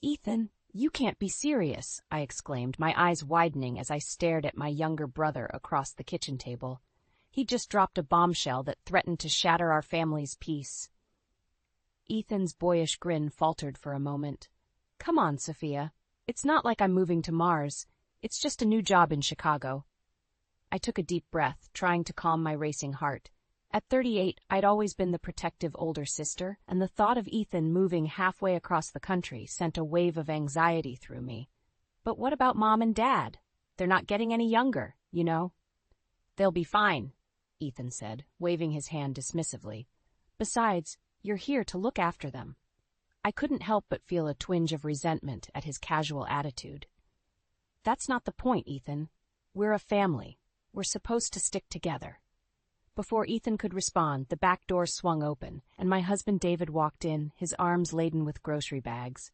"Ethan, you can't be serious," I exclaimed, my eyes widening as I stared at my younger brother across the kitchen table. He just dropped a bombshell that threatened to shatter our family's peace. Ethan's boyish grin faltered for a moment. "Come on, Sophia. It's not like I'm moving to Mars. It's just a new job in Chicago." I took a deep breath, trying to calm my racing heart. At 38, I'd always been the protective older sister, and the thought of Ethan moving halfway across the country sent a wave of anxiety through me. But what about Mom and Dad? They're not getting any younger, you know. "They'll be fine," Ethan said, waving his hand dismissively. "Besides, you're here to look after them." I couldn't help but feel a twinge of resentment at his casual attitude. "That's not the point, Ethan. We're a family. We're supposed to stick together." Before Ethan could respond, the back door swung open, and my husband David walked in, his arms laden with grocery bags.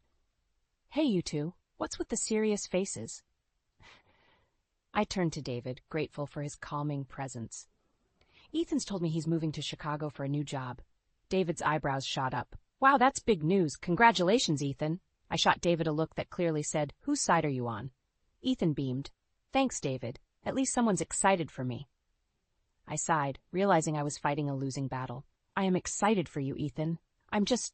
"Hey, you two, what's with the serious faces?" I turned to David, grateful for his calming presence. "Ethan's told me he's moving to Chicago for a new job." David's eyebrows shot up. "Wow, that's big news. Congratulations, Ethan." I shot David a look that clearly said, "Whose side are you on?" Ethan beamed. "Thanks, David. At least someone's excited for me." I sighed, realizing I was fighting a losing battle. "I am excited for you, Ethan. I'm just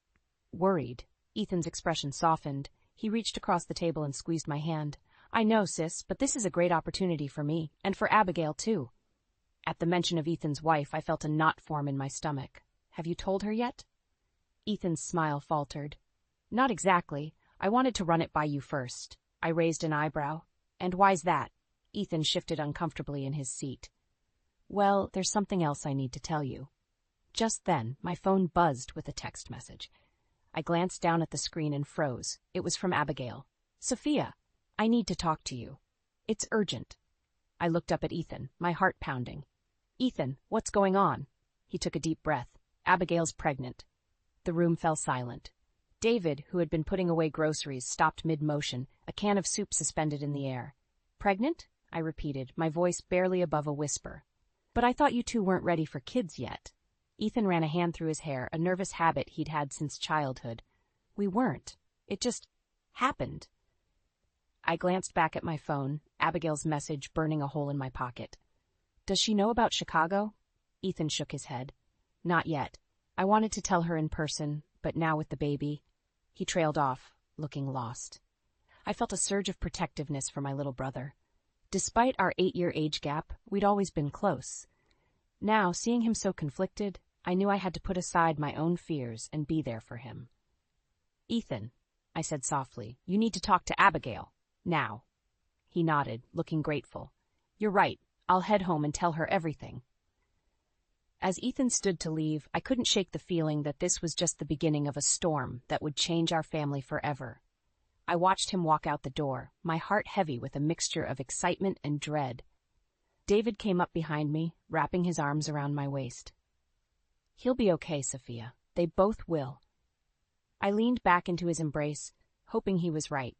worried." Ethan's expression softened. He reached across the table and squeezed my hand. "I know, sis, but this is a great opportunity for me, and for Abigail, too." At the mention of Ethan's wife, I felt a knot form in my stomach. "Have you told her yet?" Ethan's smile faltered. "Not exactly. I wanted to run it by you first." I raised an eyebrow. "And why's that?" Ethan shifted uncomfortably in his seat. "Well, there's something else I need to tell you." Just then, my phone buzzed with a text message. I glanced down at the screen and froze. It was from Abigail. "Sophia, I need to talk to you. It's urgent." I looked up at Ethan, my heart pounding. "Ethan, what's going on?" He took a deep breath. "Abigail's pregnant." The room fell silent. David, who had been putting away groceries, stopped mid-motion, a can of soup suspended in the air. "Pregnant?" I repeated, my voice barely above a whisper. "But I thought you two weren't ready for kids yet." Ethan ran a hand through his hair, a nervous habit he'd had since childhood. "We weren't. It just happened." I glanced back at my phone, Abigail's message burning a hole in my pocket. "Does she know about Chicago?" Ethan shook his head. "Not yet. I wanted to tell her in person, but now with the baby." He trailed off, looking lost. I felt a surge of protectiveness for my little brother. Despite our 8-year age gap, we'd always been close. Now, seeing him so conflicted, I knew I had to put aside my own fears and be there for him. "Ethan," I said softly, "you need to talk to Abigail. Now." He nodded, looking grateful. "You're right. I'll head home and tell her everything." As Ethan stood to leave, I couldn't shake the feeling that this was just the beginning of a storm that would change our family forever. I watched him walk out the door, my heart heavy with a mixture of excitement and dread. David came up behind me, wrapping his arms around my waist. "He'll be okay, Sophia. They both will." I leaned back into his embrace, hoping he was right.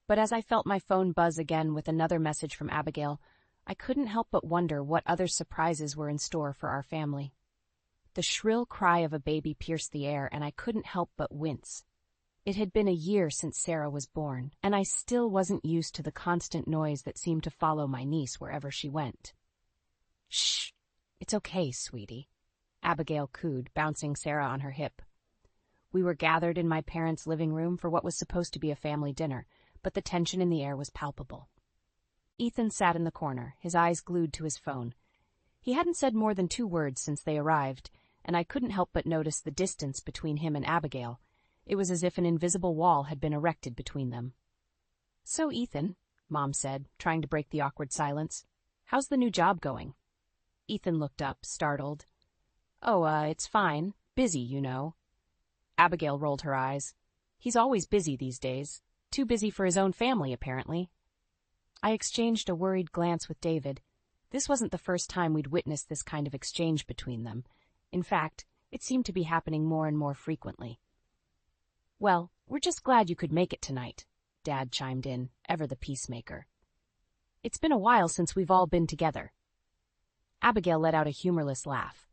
But as I felt my phone buzz again with another message from Abigail, I couldn't help but wonder what other surprises were in store for our family. The shrill cry of a baby pierced the air, and I couldn't help but wince. It had been a year since Sarah was born, and I still wasn't used to the constant noise that seemed to follow my niece wherever she went. "Shh, it's okay, sweetie," Abigail cooed, bouncing Sarah on her hip. We were gathered in my parents' living room for what was supposed to be a family dinner, but the tension in the air was palpable. Ethan sat in the corner, his eyes glued to his phone. He hadn't said more than 2 words since they arrived, and I couldn't help but notice the distance between him and Abigail. It was as if an invisible wall had been erected between them. "So, Ethan," Mom said, trying to break the awkward silence, "how's the new job going?" Ethan looked up, startled. "Oh, it's fine. Busy, you know." Abigail rolled her eyes. "He's always busy these days. Too busy for his own family, apparently." I exchanged a worried glance with David. This wasn't the first time we'd witnessed this kind of exchange between them. In fact, it seemed to be happening more and more frequently. "Well, we're just glad you could make it tonight," Dad chimed in, ever the peacemaker. "It's been a while since we've all been together." Abigail let out a humorless laugh.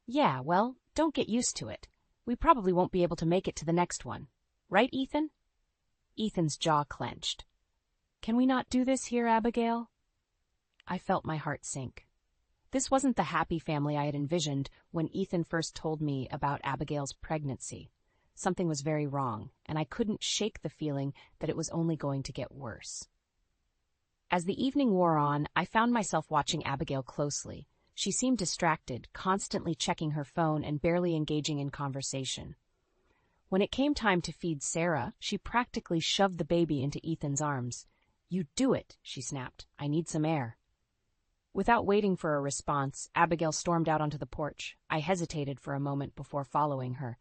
"Yeah, well, don't get used to it. We probably won't be able to make it to the next one. Right, Ethan?" Ethan's jaw clenched. "Can we not do this here, Abigail?" I felt my heart sink. This wasn't the happy family I had envisioned when Ethan first told me about Abigail's pregnancy. Something was very wrong, and I couldn't shake the feeling that it was only going to get worse. As the evening wore on, I found myself watching Abigail closely. She seemed distracted, constantly checking her phone and barely engaging in conversation. When it came time to feed Sarah, she practically shoved the baby into Ethan's arms. "You do it," she snapped. "I need some air." Without waiting for a response, Abigail stormed out onto the porch. I hesitated for a moment before following her.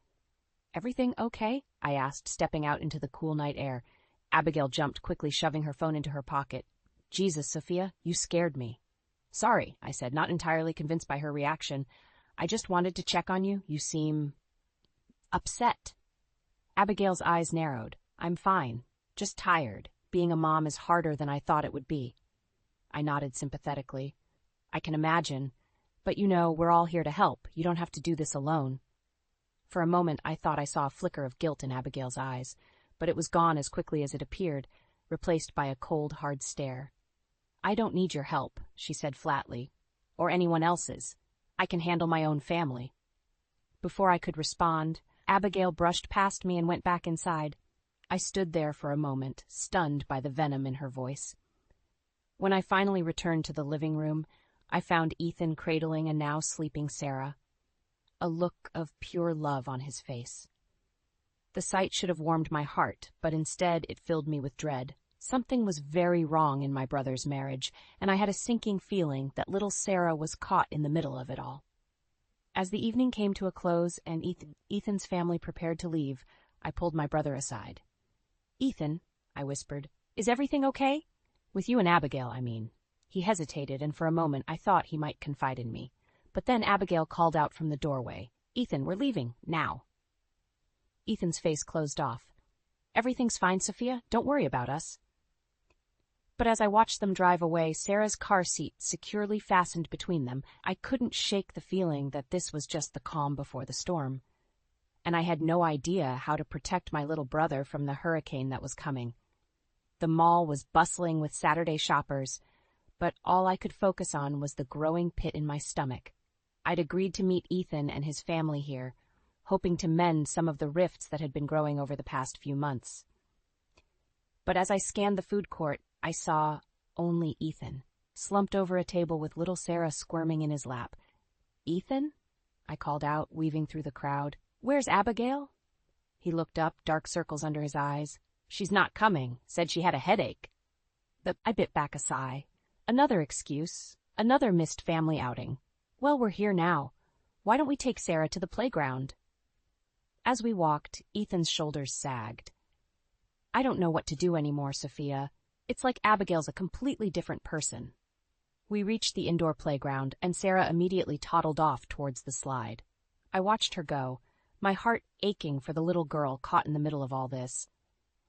"Everything okay?" I asked, stepping out into the cool night air. Abigail jumped, quickly shoving her phone into her pocket. "Jesus, Sophia, you scared me." "Sorry," I said, not entirely convinced by her reaction. "I just wanted to check on you. You seem upset." Abigail's eyes narrowed. "I'm fine. Just tired. Being a mom is harder than I thought it would be." I nodded sympathetically. "I can imagine. But we're all here to help. You don't have to do this alone." For a moment, I thought I saw a flicker of guilt in Abigail's eyes, but it was gone as quickly as it appeared, replaced by a cold, hard stare. "I don't need your help," she said flatly, "or anyone else's. I can handle my own family." Before I could respond, Abigail brushed past me and went back inside. I stood there for a moment, stunned by the venom in her voice. When I finally returned to the living room, I found Ethan cradling a now sleeping Sarah, a look of pure love on his face. The sight should have warmed my heart, but instead it filled me with dread. Something was very wrong in my brother's marriage, and I had a sinking feeling that little Sarah was caught in the middle of it all. As the evening came to a close and Ethan's family prepared to leave, I pulled my brother aside. "Ethan," I whispered, "is everything okay? With you and Abigail, I mean." He hesitated, and for a moment I thought he might confide in me. But then Abigail called out from the doorway, "Ethan, we're leaving, now." Ethan's face closed off. "Everything's fine, Sophia. Don't worry about us." But as I watched them drive away, Sarah's car seat securely fastened between them, I couldn't shake the feeling that this was just the calm before the storm. And I had no idea how to protect my little brother from the hurricane that was coming. The mall was bustling with Saturday shoppers, but all I could focus on was the growing pit in my stomach. I'd agreed to meet Ethan and his family here, hoping to mend some of the rifts that had been growing over the past few months. But as I scanned the food court, I saw only Ethan, slumped over a table with little Sarah squirming in his lap. "Ethan?" I called out, weaving through the crowd. "Where's Abigail?" He looked up, dark circles under his eyes. "She's not coming. Said she had a headache." I bit back a sigh. Another excuse, another missed family outing. Well, we're here now. Why don't we take Sarah to the playground? As we walked, Ethan's shoulders sagged. "I don't know what to do anymore, Sophia. It's like Abigail's a completely different person." We reached the indoor playground, and Sarah immediately toddled off towards the slide. I watched her go, my heart aching for the little girl caught in the middle of all this.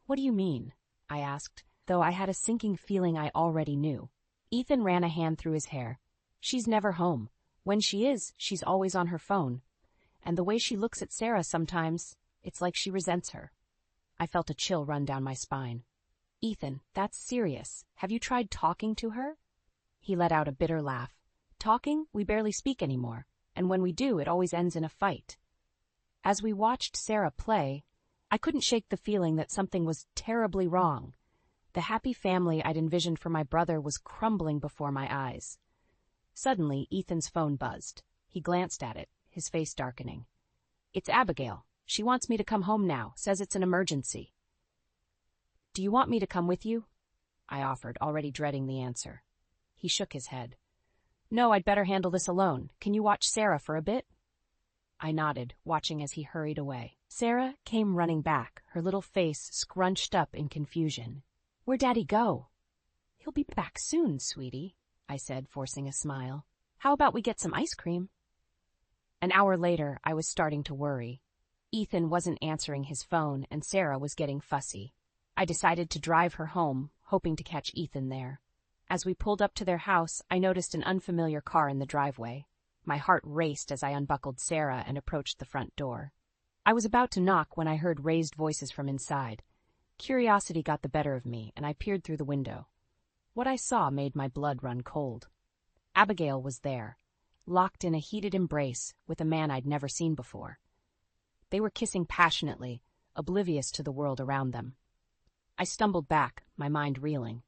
"What do you mean?" I asked, though I had a sinking feeling I already knew. Ethan ran a hand through his hair. "She's never home. When she is, she's always on her phone. And the way she looks at Sarah sometimes, it's like she resents her." I felt a chill run down my spine. "Ethan, that's serious. Have you tried talking to her?" He let out a bitter laugh. "Talking? We barely speak anymore. And when we do, it always ends in a fight." As we watched Sarah play, I couldn't shake the feeling that something was terribly wrong. The happy family I'd envisioned for my brother was crumbling before my eyes. Suddenly, Ethan's phone buzzed. He glanced at it, his face darkening. "It's Abigail. She wants me to come home now, says it's an emergency." "Do you want me to come with you?" I offered, already dreading the answer. He shook his head. "No, I'd better handle this alone. Can you watch Sarah for a bit?" I nodded, watching as he hurried away. Sarah came running back, her little face scrunched up in confusion. "Where'd Daddy go?" "He'll be back soon, sweetie," I said, forcing a smile. "How about we get some ice cream?" An hour later, I was starting to worry. Ethan wasn't answering his phone, and Sarah was getting fussy. I decided to drive her home, hoping to catch Ethan there. As we pulled up to their house, I noticed an unfamiliar car in the driveway. My heart raced as I unbuckled Sarah and approached the front door. I was about to knock when I heard raised voices from inside. Curiosity got the better of me, and I peered through the window. What I saw made my blood run cold. Abigail was there, locked in a heated embrace with a man I'd never seen before. They were kissing passionately, oblivious to the world around them. I stumbled back, my mind reeling.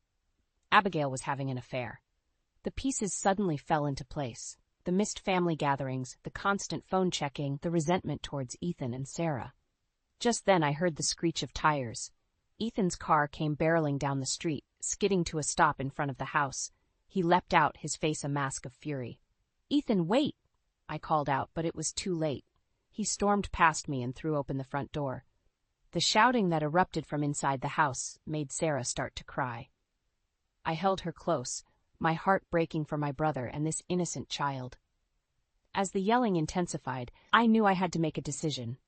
Abigail was having an affair. The pieces suddenly fell into place. The missed family gatherings, the constant phone checking, the resentment towards Ethan and Sarah. Just then I heard the screech of tires. Ethan's car came barreling down the street, skidding to a stop in front of the house. He leapt out, his face a mask of fury. "Ethan, wait!" I called out, but it was too late. He stormed past me and threw open the front door. The shouting that erupted from inside the house made Sarah start to cry. I held her close, my heart breaking for my brother and this innocent child. As the yelling intensified, I knew I had to make a decision.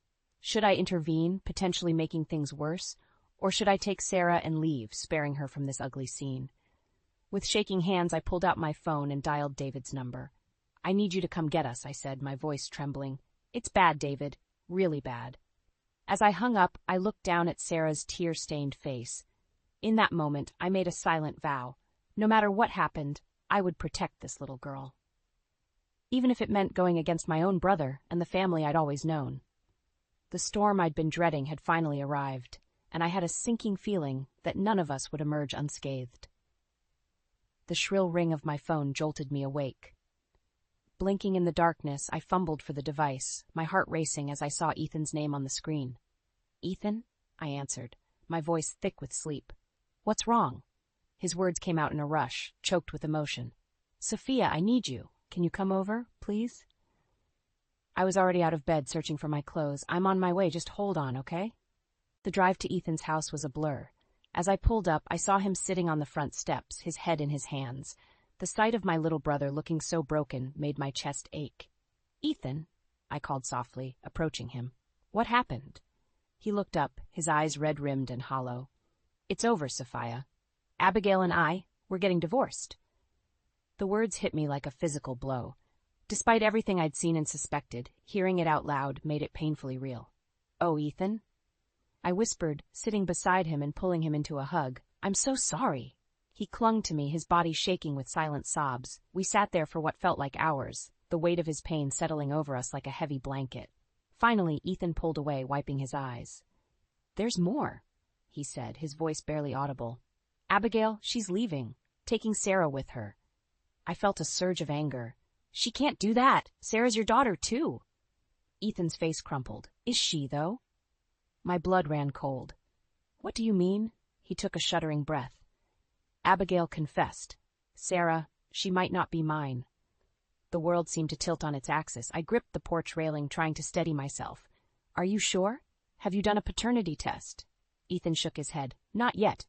Should I intervene, potentially making things worse, or should I take Sarah and leave, sparing her from this ugly scene? With shaking hands, I pulled out my phone and dialed David's number. "I need you to come get us," I said, my voice trembling. "It's bad, David. Really bad." As I hung up, I looked down at Sarah's tear-stained face. In that moment, I made a silent vow. No matter what happened, I would protect this little girl. Even if it meant going against my own brother and the family I'd always known. The storm I'd been dreading had finally arrived, and I had a sinking feeling that none of us would emerge unscathed. The shrill ring of my phone jolted me awake. Blinking in the darkness, I fumbled for the device, my heart racing as I saw Ethan's name on the screen. "Ethan?" I answered, my voice thick with sleep. "What's wrong?" His words came out in a rush, choked with emotion. "Sophia, I need you. Can you come over, please?" I was already out of bed searching for my clothes. "I'm on my way, just hold on, okay?" The drive to Ethan's house was a blur. As I pulled up, I saw him sitting on the front steps, his head in his hands. The sight of my little brother looking so broken made my chest ache. "Ethan," I called softly, approaching him. "What happened?" He looked up, his eyes red-rimmed and hollow. "It's over, Sophia. Abigail and we're getting divorced." The words hit me like a physical blow. Despite everything I'd seen and suspected, hearing it out loud made it painfully real. "Oh, Ethan?" I whispered, sitting beside him and pulling him into a hug. "I'm so sorry." He clung to me, his body shaking with silent sobs. We sat there for what felt like hours, the weight of his pain settling over us like a heavy blanket. Finally, Ethan pulled away, wiping his eyes. "There's more," he said, his voice barely audible. "Abigail, she's leaving, taking Sarah with her." I felt a surge of anger. "She can't do that. Sarah's your daughter, too." Ethan's face crumpled. "Is she, though?" My blood ran cold. "What do you mean?" He took a shuddering breath. "Abigail confessed. Sarah, she might not be mine." The world seemed to tilt on its axis. I gripped the porch railing, trying to steady myself. "Are you sure? Have you done a paternity test?" Ethan shook his head. "Not yet.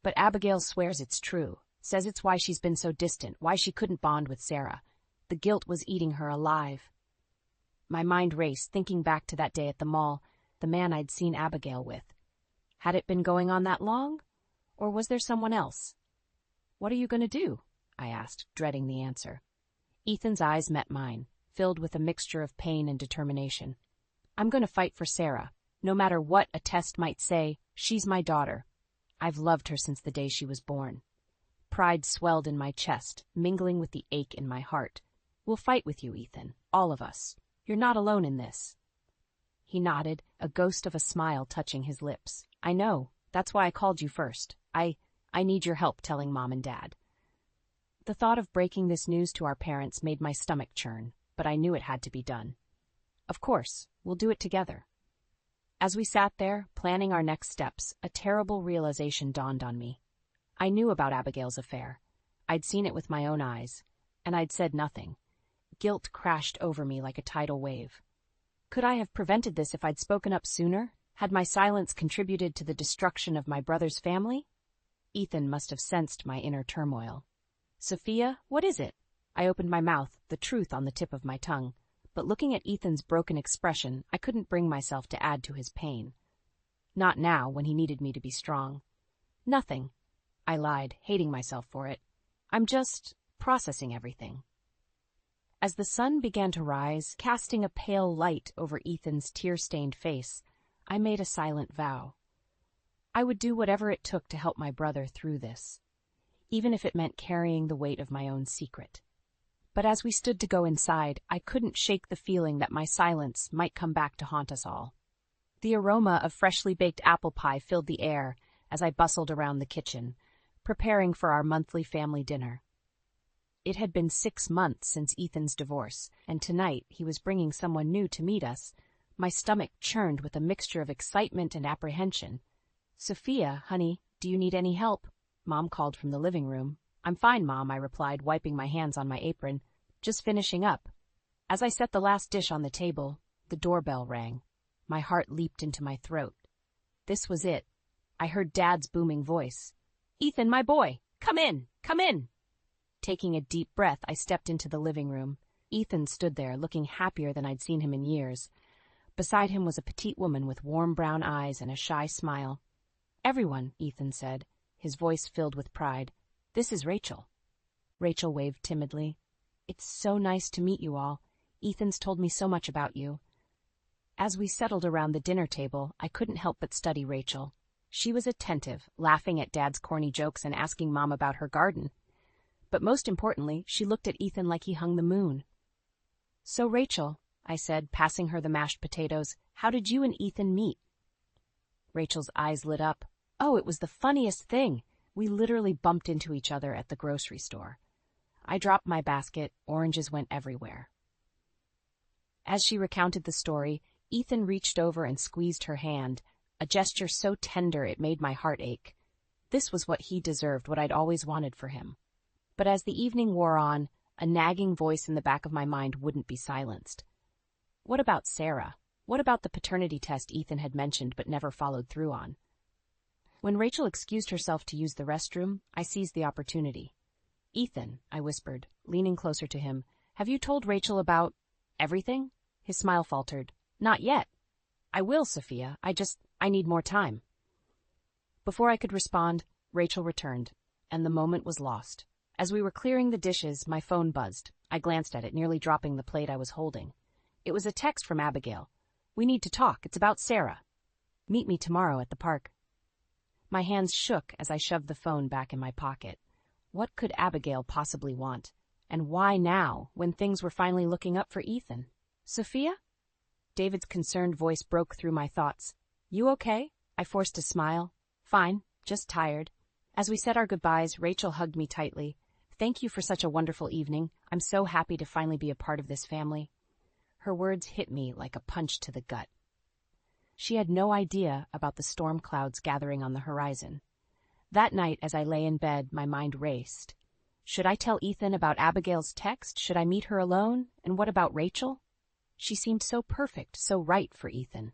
But Abigail swears it's true. Says it's why she's been so distant, why she couldn't bond with Sarah. The guilt was eating her alive." My mind raced, thinking back to that day at the mall, the man I'd seen Abigail with. Had it been going on that long? Or was there someone else? "What are you going to do?" I asked, dreading the answer. Ethan's eyes met mine, filled with a mixture of pain and determination. "I'm going to fight for Sarah. No matter what a test might say, she's my daughter. I've loved her since the day she was born." Pride swelled in my chest, mingling with the ache in my heart. "We'll fight with you, Ethan. All of us. You're not alone in this." He nodded, a ghost of a smile touching his lips. "I know. That's why I called you first. I need your help telling Mom and Dad." The thought of breaking this news to our parents made my stomach churn, but I knew it had to be done. "Of course, we'll do it together." As we sat there, planning our next steps, a terrible realization dawned on me. I knew about Abigail's affair. I'd seen it with my own eyes, and I'd said nothing. Guilt crashed over me like a tidal wave. Could I have prevented this if I'd spoken up sooner? Had my silence contributed to the destruction of my brother's family? Ethan must have sensed my inner turmoil. "Sophia, what is it?" I opened my mouth, the truth on the tip of my tongue. But looking at Ethan's broken expression, I couldn't bring myself to add to his pain. Not now, when he needed me to be strong. "Nothing," I lied, hating myself for it. "I'm just processing everything." As the sun began to rise, casting a pale light over Ethan's tear-stained face, I made a silent vow. I would do whatever it took to help my brother through this, even if it meant carrying the weight of my own secret. But as we stood to go inside, I couldn't shake the feeling that my silence might come back to haunt us all. The aroma of freshly baked apple pie filled the air as I bustled around the kitchen, preparing for our monthly family dinner. It had been 6 months since Ethan's divorce, and tonight he was bringing someone new to meet us. My stomach churned with a mixture of excitement and apprehension. "Sophia, honey, do you need any help?" Mom called from the living room. "I'm fine, Mom," I replied, wiping my hands on my apron. "Just finishing up." As I set the last dish on the table, the doorbell rang. My heart leaped into my throat. This was it. I heard Dad's booming voice. "Ethan, my boy, come in, come in." Taking a deep breath, I stepped into the living room. Ethan stood there, looking happier than I'd seen him in years. Beside him was a petite woman with warm brown eyes and a shy smile. "Everyone," Ethan said, his voice filled with pride. "This is Rachel." Rachel waved timidly. "It's so nice to meet you all. Ethan's told me so much about you." As we settled around the dinner table, I couldn't help but study Rachel. She was attentive, laughing at Dad's corny jokes and asking Mom about her garden. But most importantly, she looked at Ethan like he hung the moon. "So, Rachel," I said, passing her the mashed potatoes, "how did you and Ethan meet?" Rachel's eyes lit up. "Oh, it was the funniest thing. We literally bumped into each other at the grocery store." I dropped my basket. Oranges went everywhere. As she recounted the story, Ethan reached over and squeezed her hand, a gesture so tender it made my heart ache. This was what he deserved, what I'd always wanted for him. But as the evening wore on, a nagging voice in the back of my mind wouldn't be silenced. What about Sarah? What about the paternity test Ethan had mentioned but never followed through on? When Rachel excused herself to use the restroom, I seized the opportunity. "Ethan," I whispered, leaning closer to him, "have you told Rachel about everything?" His smile faltered. "Not yet." "I will, Sophia. I need more time." Before I could respond, Rachel returned, and the moment was lost. As we were clearing the dishes, my phone buzzed. I glanced at it, nearly dropping the plate I was holding. It was a text from Abigail. "We need to talk. It's about Sarah. Meet me tomorrow at the park." My hands shook as I shoved the phone back in my pocket. What could Abigail possibly want? And why now, when things were finally looking up for Ethan? "Sophia?" David's concerned voice broke through my thoughts. "You okay?" I forced a smile. "Fine, just tired." As we said our goodbyes, Rachel hugged me tightly. "Thank you for such a wonderful evening. I'm so happy to finally be a part of this family." Her words hit me like a punch to the gut. She had no idea about the storm clouds gathering on the horizon. That night, as I lay in bed, my mind raced. Should I tell Ethan about Abigail's text? Should I meet her alone? And what about Rachel? She seemed so perfect, so right for Ethan.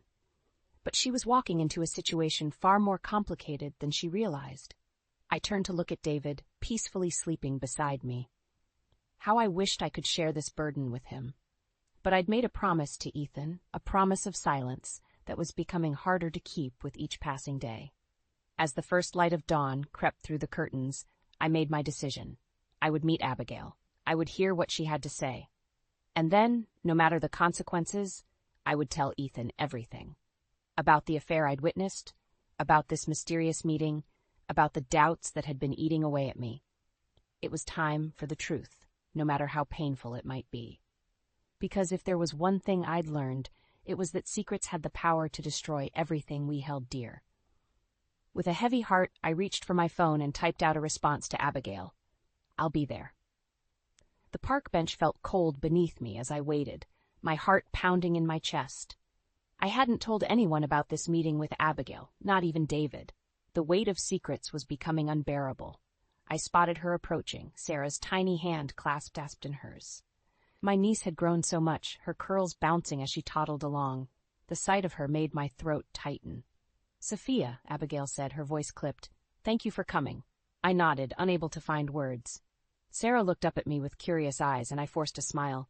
But she was walking into a situation far more complicated than she realized. I turned to look at David, peacefully sleeping beside me. How I wished I could share this burden with him. But I'd made a promise to Ethan, a promise of silence that was becoming harder to keep with each passing day. As the first light of dawn crept through the curtains, I made my decision. I would meet Abigail. I would hear what she had to say. And then, no matter the consequences, I would tell Ethan everything. About the affair I'd witnessed, about this mysterious meeting, about the doubts that had been eating away at me. It was time for the truth, no matter how painful it might be. Because if there was one thing I'd learned, it was that secrets had the power to destroy everything we held dear. With a heavy heart, I reached for my phone and typed out a response to Abigail. "I'll be there." The park bench felt cold beneath me as I waited, my heart pounding in my chest. I hadn't told anyone about this meeting with Abigail, not even David. The weight of secrets was becoming unbearable. I spotted her approaching, Sarah's tiny hand clasped in hers. My niece had grown so much, her curls bouncing as she toddled along. The sight of her made my throat tighten. "Sophia," Abigail said, her voice clipped. "Thank you for coming." I nodded, unable to find words. Sarah looked up at me with curious eyes, and I forced a smile.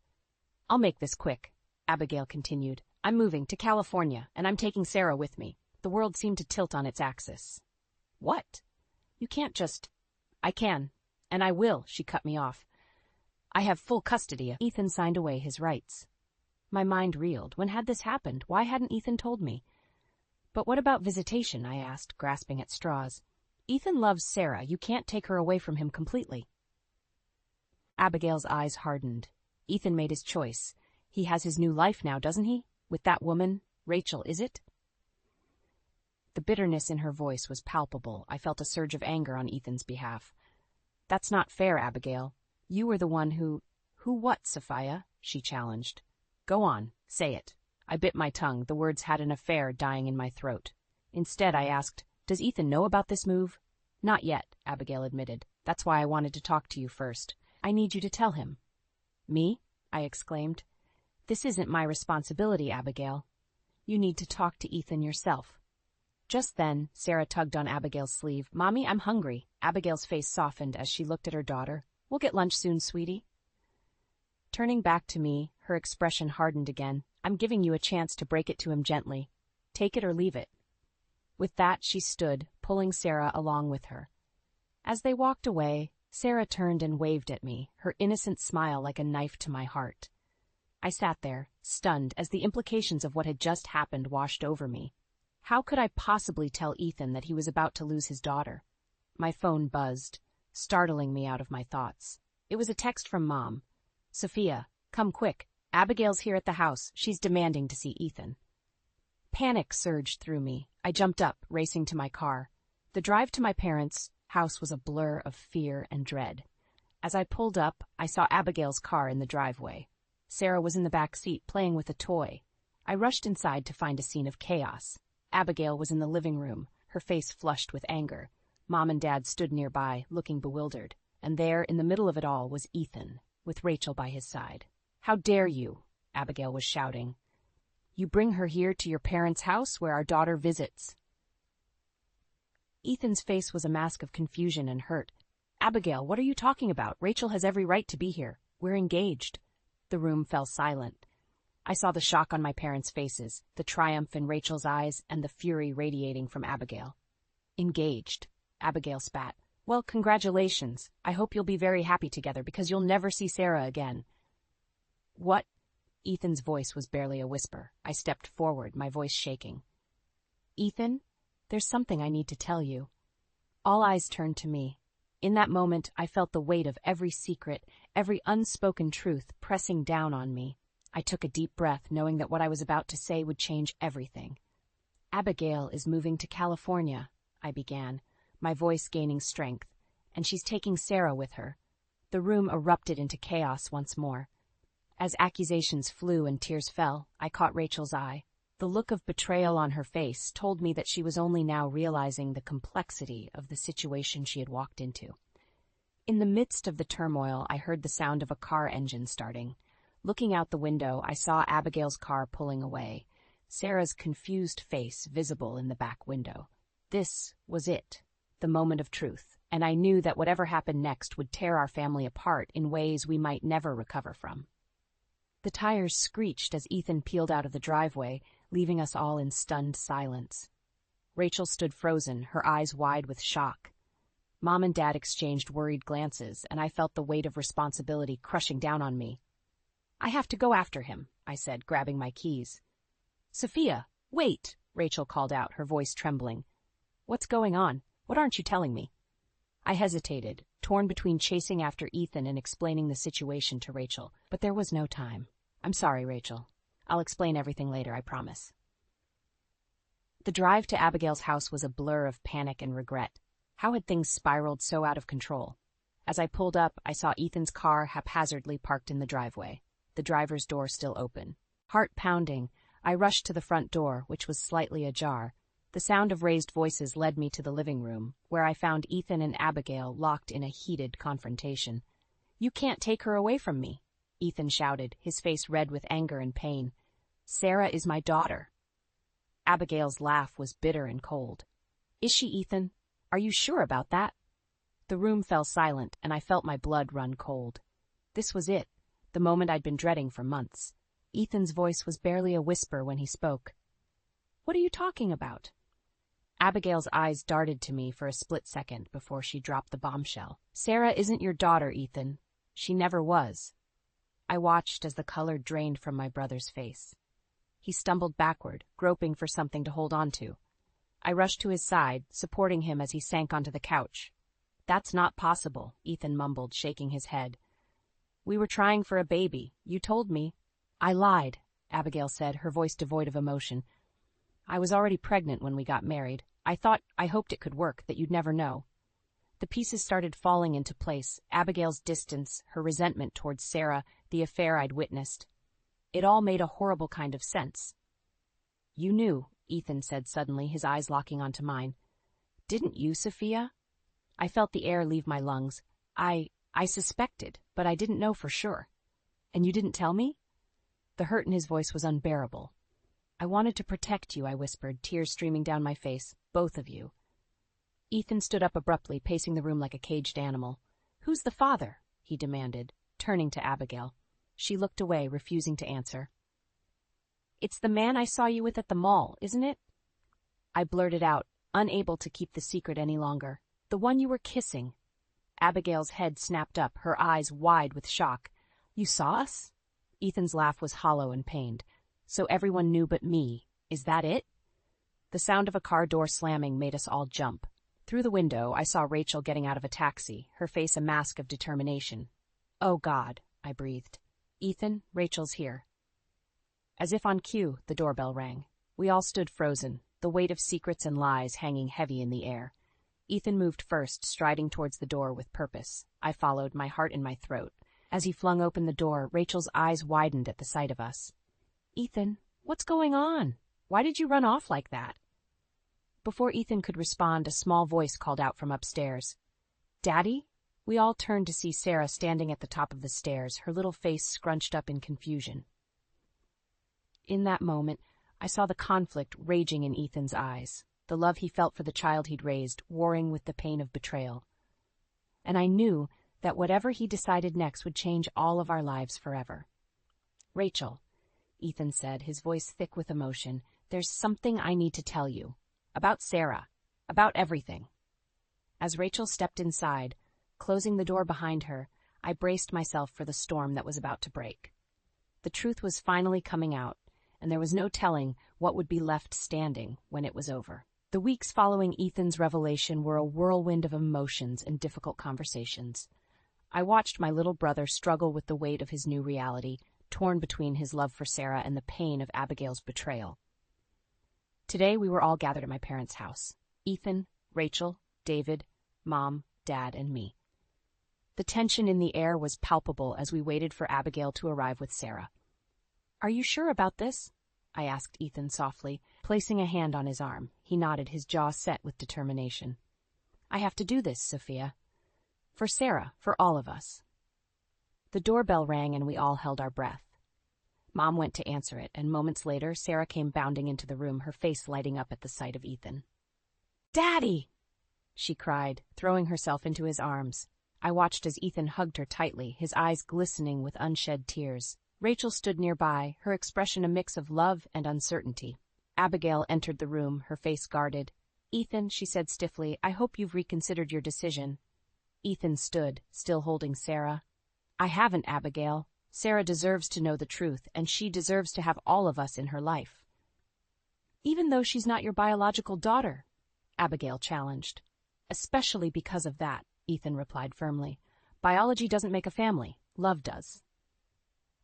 "I'll make this quick," Abigail continued. "I'm moving to California, and I'm taking Sarah with me." The world seemed to tilt on its axis. "What? You can't just—" "I can, and I will," she cut me off. "I have full custody." Ethan signed away his rights. My mind reeled. When had this happened? Why hadn't Ethan told me? But what about visitation? I asked, grasping at straws. Ethan loves Sarah. You can't take her away from him completely. Abigail's eyes hardened. Ethan made his choice. He has his new life now, doesn't he? With that woman, Rachel, is it? The bitterness in her voice was palpable. I felt a surge of anger on Ethan's behalf. That's not fair, Abigail. You were the one who— Who what, Sophia? She challenged. Go on, say it. I bit my tongue. The words had an affair dying in my throat. Instead, I asked, does Ethan know about this move? Not yet, Abigail admitted. That's why I wanted to talk to you first. I need you to tell him. Me? I exclaimed. This isn't my responsibility, Abigail. You need to talk to Ethan yourself. Just then, Sarah tugged on Abigail's sleeve. Mommy, I'm hungry. Abigail's face softened as she looked at her daughter. We'll get lunch soon, sweetie. Turning back to me, her expression hardened again. I'm giving you a chance to break it to him gently. Take it or leave it. With that, she stood, pulling Sarah along with her. As they walked away, Sarah turned and waved at me, her innocent smile like a knife to my heart. I sat there, stunned, as the implications of what had just happened washed over me. How could I possibly tell Ethan that he was about to lose his daughter? My phone buzzed, startling me out of my thoughts. It was a text from Mom. Sophia, come quick. Abigail's here at the house. She's demanding to see Ethan. Panic surged through me. I jumped up, racing to my car. The drive to my parents' house was a blur of fear and dread. As I pulled up, I saw Abigail's car in the driveway. Sarah was in the back seat, playing with a toy. I rushed inside to find a scene of chaos. Abigail was in the living room, her face flushed with anger. Mom and Dad stood nearby, looking bewildered. And there, in the middle of it all, was Ethan, with Rachel by his side. How dare you? Abigail was shouting. You bring her here to your parents' house where our daughter visits. Ethan's face was a mask of confusion and hurt. Abigail, what are you talking about? Rachel has every right to be here. We're engaged. The room fell silent. I saw the shock on my parents' faces, the triumph in Rachel's eyes, and the fury radiating from Abigail. Engaged. Abigail spat. Well, congratulations. I hope you'll be very happy together because you'll never see Sarah again. What? Ethan's voice was barely a whisper. I stepped forward, my voice shaking. Ethan, there's something I need to tell you. All eyes turned to me. In that moment, I felt the weight of every secret, every unspoken truth pressing down on me. I took a deep breath, knowing that what I was about to say would change everything. Abigail is moving to California, I began, my voice gaining strength, and she's taking Sarah with her. The room erupted into chaos once more. As accusations flew and tears fell, I caught Rachel's eye. The look of betrayal on her face told me that she was only now realizing the complexity of the situation she had walked into. In the midst of the turmoil, I heard the sound of a car engine starting. Looking out the window, I saw Abigail's car pulling away, Sarah's confused face visible in the back window. This was it, the moment of truth, and I knew that whatever happened next would tear our family apart in ways we might never recover from. The tires screeched as Ethan peeled out of the driveway, leaving us all in stunned silence. Rachel stood frozen, her eyes wide with shock. Mom and Dad exchanged worried glances, and I felt the weight of responsibility crushing down on me. I have to go after him, I said, grabbing my keys. Sophia, wait, Rachel called out, her voice trembling. What's going on? What aren't you telling me? I hesitated, torn between chasing after Ethan and explaining the situation to Rachel, but there was no time. I'm sorry, Rachel. I'll explain everything later, I promise. The drive to Abigail's house was a blur of panic and regret. How had things spiraled so out of control? As I pulled up, I saw Ethan's car haphazardly parked in the driveway, the driver's door still open. Heart pounding, I rushed to the front door, which was slightly ajar. The sound of raised voices led me to the living room, where I found Ethan and Abigail locked in a heated confrontation. You can't take her away from me, Ethan shouted, his face red with anger and pain. Sarah is my daughter. Abigail's laugh was bitter and cold. Is she, Ethan? Are you sure about that? The room fell silent, and I felt my blood run cold. This was it, the moment I'd been dreading for months. Ethan's voice was barely a whisper when he spoke. What are you talking about? Abigail's eyes darted to me for a split second before she dropped the bombshell. Sarah isn't your daughter, Ethan. She never was. I watched as the color drained from my brother's face. He stumbled backward, groping for something to hold on to. I rushed to his side, supporting him as he sank onto the couch. "That's not possible," Ethan mumbled, shaking his head. "We were trying for a baby. You told me." "I lied," Abigail said, her voice devoid of emotion. "I was already pregnant when we got married. I hoped it could work, that you'd never know." The pieces started falling into place, Abigail's distance, her resentment towards Sarah, the affair I'd witnessed. It all made a horrible kind of sense. "You knew," Ethan said suddenly, his eyes locking onto mine. "Didn't you, Sophia?" I felt the air leave my lungs. I suspected, but I didn't know for sure." "And you didn't tell me?" The hurt in his voice was unbearable. "I wanted to protect you," I whispered, tears streaming down my face. "Both of you." Ethan stood up abruptly, pacing the room like a caged animal. "Who's the father?" he demanded, turning to Abigail. She looked away, refusing to answer. "It's the man I saw you with at the mall, isn't it?" I blurted out, unable to keep the secret any longer. "The one you were kissing." Abigail's head snapped up, her eyes wide with shock. "You saw us?" Ethan's laugh was hollow and pained. "So everyone knew but me. Is that it?" The sound of a car door slamming made us all jump. Through the window, I saw Rachel getting out of a taxi, her face a mask of determination. "Oh, God," I breathed. "Ethan, Rachel's here." As if on cue, the doorbell rang. We all stood frozen, the weight of secrets and lies hanging heavy in the air. Ethan moved first, striding towards the door with purpose. I followed, my heart in my throat. As he flung open the door, Rachel's eyes widened at the sight of us. "Ethan, what's going on? Why did you run off like that?" Before Ethan could respond, a small voice called out from upstairs. "Daddy?" We all turned to see Sarah standing at the top of the stairs, her little face scrunched up in confusion. In that moment, I saw the conflict raging in Ethan's eyes, the love he felt for the child he'd raised, warring with the pain of betrayal. And I knew that whatever he decided next would change all of our lives forever. "Rachel," Ethan said, his voice thick with emotion, "there's something I need to tell you. About Sarah. About everything." As Rachel stepped inside, closing the door behind her, I braced myself for the storm that was about to break. The truth was finally coming out, and there was no telling what would be left standing when it was over. The weeks following Ethan's revelation were a whirlwind of emotions and difficult conversations. I watched my little brother struggle with the weight of his new reality, torn between his love for Sarah and the pain of Abigail's betrayal. Today we were all gathered at my parents' house. Ethan, Rachel, David, Mom, Dad, and me. The tension in the air was palpable as we waited for Abigail to arrive with Sarah. "Are you sure about this?" I asked Ethan softly, placing a hand on his arm. He nodded, his jaw set with determination. "I have to do this, Sophia. For Sarah, for all of us." The doorbell rang and we all held our breath. Mom went to answer it, and moments later, Sarah came bounding into the room, her face lighting up at the sight of Ethan. "Daddy!" she cried, throwing herself into his arms. I watched as Ethan hugged her tightly, his eyes glistening with unshed tears. Rachel stood nearby, her expression a mix of love and uncertainty. Abigail entered the room, her face guarded. "Ethan," she said stiffly, "I hope you've reconsidered your decision." Ethan stood, still holding Sarah. "I haven't, Abigail. Sarah deserves to know the truth, and she deserves to have all of us in her life." "Even though she's not your biological daughter," Abigail challenged. "Especially because of that," Ethan replied firmly. "Biology doesn't make a family. Love does."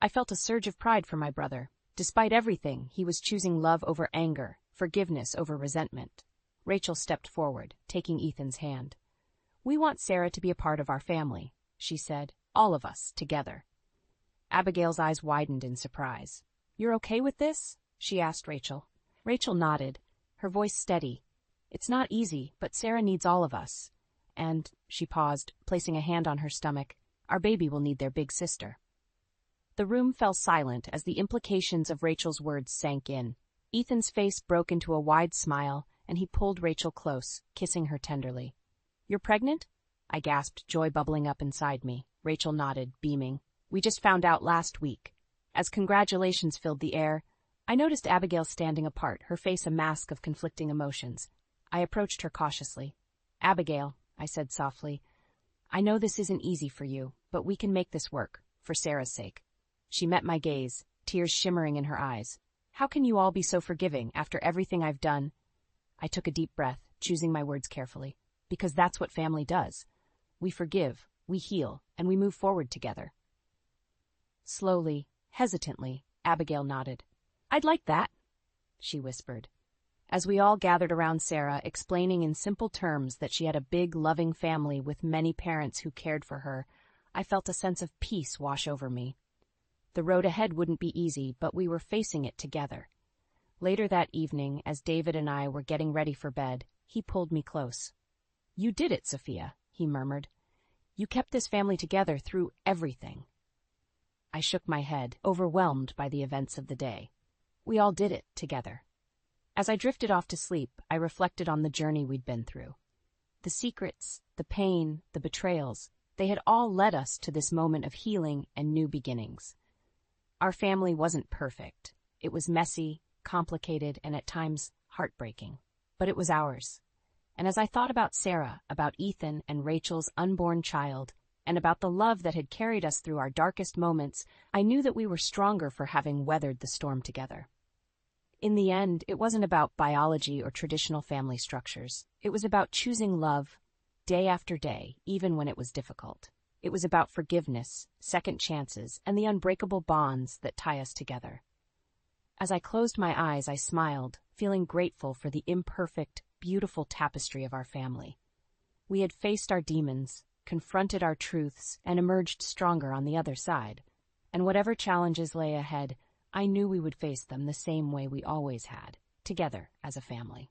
I felt a surge of pride for my brother. Despite everything, he was choosing love over anger, forgiveness over resentment. Rachel stepped forward, taking Ethan's hand. "We want Sarah to be a part of our family," she said. "All of us, together." Abigail's eyes widened in surprise. "You're okay with this?" she asked Rachel. Rachel nodded, her voice steady. "It's not easy, but Sarah needs all of us. And," she paused, placing a hand on her stomach, "our baby will need their big sister." The room fell silent as the implications of Rachel's words sank in. Ethan's face broke into a wide smile, and he pulled Rachel close, kissing her tenderly. "You're pregnant?" I gasped, joy bubbling up inside me. Rachel nodded, beaming. "We just found out last week." As congratulations filled the air, I noticed Abigail standing apart, her face a mask of conflicting emotions. I approached her cautiously. "Abigail," I said softly, "I know this isn't easy for you, but we can make this work, for Sarah's sake." She met my gaze, tears shimmering in her eyes. "How can you all be so forgiving after everything I've done?" I took a deep breath, choosing my words carefully. Because that's what family does. We forgive, we heal, and we move forward together. Slowly, hesitantly, Abigail nodded. I'd like that, she whispered. As we all gathered around Sarah, explaining in simple terms that she had a big, loving family with many parents who cared for her, I felt a sense of peace wash over me. The road ahead wouldn't be easy, but we were facing it together. Later that evening, as David and I were getting ready for bed, he pulled me close. You did it, Sophia, he murmured. You kept this family together through everything. I shook my head, overwhelmed by the events of the day. We all did it together. As I drifted off to sleep, I reflected on the journey we'd been through. The secrets, the pain, the betrayals, they had all led us to this moment of healing and new beginnings. Our family wasn't perfect. It was messy, complicated, and at times heartbreaking. But it was ours. And as I thought about Sarah, about Ethan and Rachel's unborn child, and about the love that had carried us through our darkest moments, I knew that we were stronger for having weathered the storm together. In the end, it wasn't about biology or traditional family structures. It was about choosing love, day after day, even when it was difficult. It was about forgiveness, second chances, and the unbreakable bonds that tie us together. As I closed my eyes, I smiled, feeling grateful for the imperfect, beautiful tapestry of our family. We had faced our demons, confronted our truths, and emerged stronger on the other side. And whatever challenges lay ahead, I knew we would face them the same way we always had, together as a family.